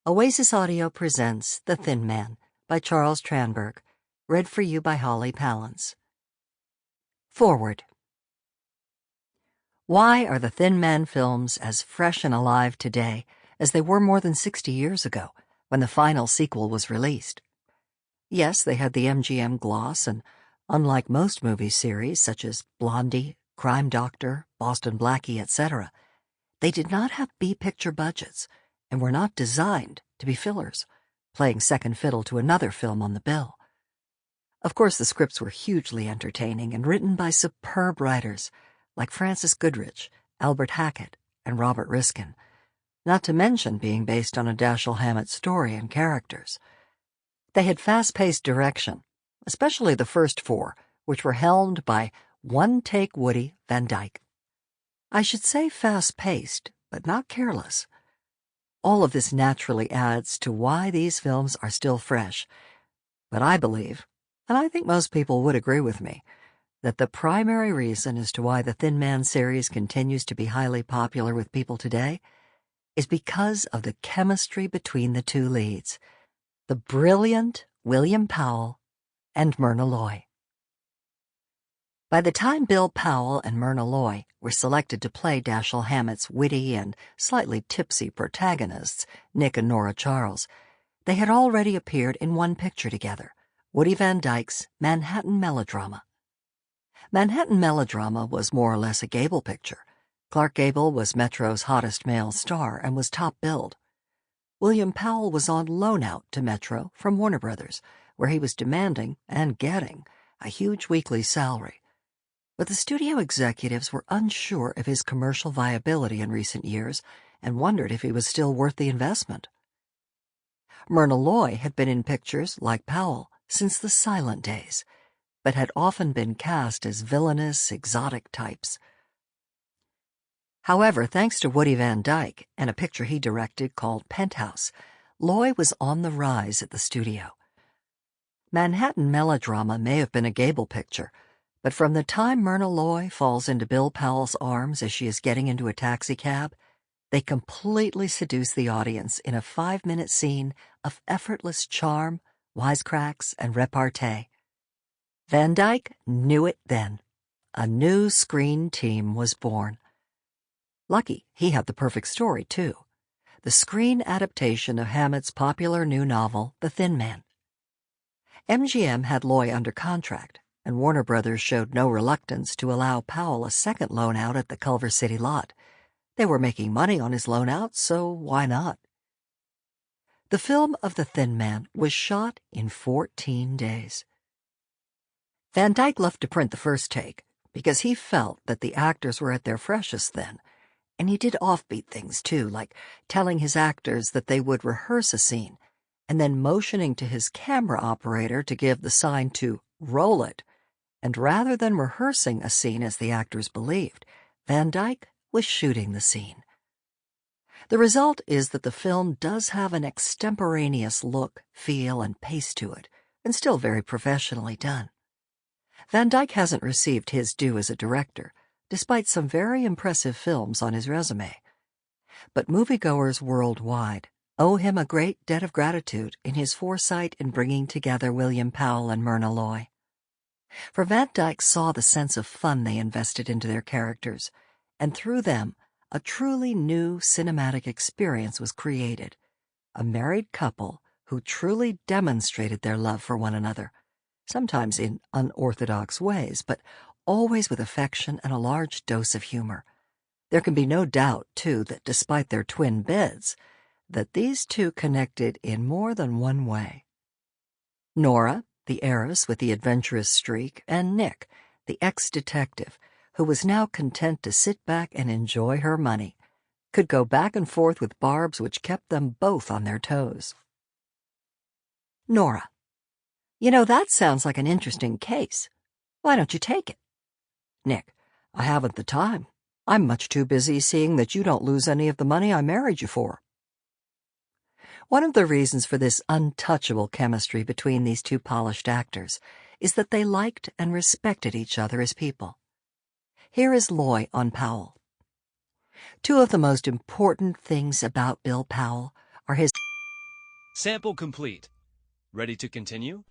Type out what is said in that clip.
Oasis Audio presents The Thin Man by Charles Tranberg, read for you by Holly Palance. Forward. Why are the Thin Man films as fresh and alive today as they were more than 60 years ago when the final sequel was released? Yes, they had the MGM gloss, and unlike most movie series such as Blondie, Crime Doctor, Boston Blackie, etc., they did not have B-picture budgets and were not designed to be fillers, playing second fiddle to another film on the bill. Of course, the scripts were hugely entertaining and written by superb writers like Francis Goodrich, Albert Hackett, and Robert Riskin, not to mention being based on a Dashiell Hammett story and characters. They had fast-paced direction, especially the first four, which were helmed by one-take Woody Van Dyke. I should say fast-paced, but not careless. All of this naturally adds to why these films are still fresh. But I believe, and I think most people would agree with me, that the primary reason as to why the Thin Man series continues to be highly popular with people today is because of the chemistry between the two leads, the brilliant William Powell and Myrna Loy. By the time Bill Powell and Myrna Loy were selected to play Dashiell Hammett's witty and slightly tipsy protagonists, Nick and Nora Charles, they had already appeared in one picture together, Woody Van Dyke's Manhattan Melodrama. Manhattan Melodrama was more or less a Gable picture. Clark Gable was Metro's hottest male star and was top billed. William Powell was on loan out to Metro from Warner Brothers, where he was demanding and getting a huge weekly salary. But the studio executives were unsure of his commercial viability in recent years and wondered if he was still worth the investment. Myrna Loy had been in pictures, like Powell, since the silent days, but had often been cast as villainous, exotic types. However, thanks to Woody Van Dyke and a picture he directed called Penthouse, Loy was on the rise at the studio. Manhattan Melodrama may have been a Gable picture, but from the time Myrna Loy falls into Bill Powell's arms as she is getting into a taxicab, they completely seduce the audience in a 5-minute scene of effortless charm, wisecracks, and repartee. Van Dyke knew it then. A new screen team was born. Lucky he had the perfect story, too. The screen adaptation of Hammett's popular new novel, The Thin Man. MGM had Loy under contract, and Warner Brothers showed no reluctance to allow Powell a second loan out at the Culver City lot. They were making money on his loan out, so why not? The film of The Thin Man was shot in 14 days. Van Dyke loved to print the first take because he felt that the actors were at their freshest then, and he did offbeat things too, like telling his actors that they would rehearse a scene and then motioning to his camera operator to give the sign to roll it. And rather than rehearsing a scene as the actors believed, Van Dyke was shooting the scene. The result is that the film does have an extemporaneous look, feel, and pace to it, and still very professionally done. Van Dyke hasn't received his due as a director, despite some very impressive films on his resume. But moviegoers worldwide owe him a great debt of gratitude in his foresight in bringing together William Powell and Myrna Loy. For Van Dyke saw the sense of fun they invested into their characters, and through them, a truly new cinematic experience was created, a married couple who truly demonstrated their love for one another, sometimes in unorthodox ways, but always with affection and a large dose of humor. There can be no doubt, too, that despite their twin beds, that these two connected in more than one way. Nora, the heiress with the adventurous streak, and Nick, the ex-detective, who was now content to sit back and enjoy her money, could go back and forth with barbs which kept them both on their toes. Nora: You know, that sounds like an interesting case. Why don't you take it? Nick: I haven't the time. I'm much too busy seeing that you don't lose any of the money I married you for. One of the reasons for this untouchable chemistry between these two polished actors is that they liked and respected each other as people. Here is Loy on Powell. Two of the most important things about Bill Powell are his Sample complete. Ready to continue?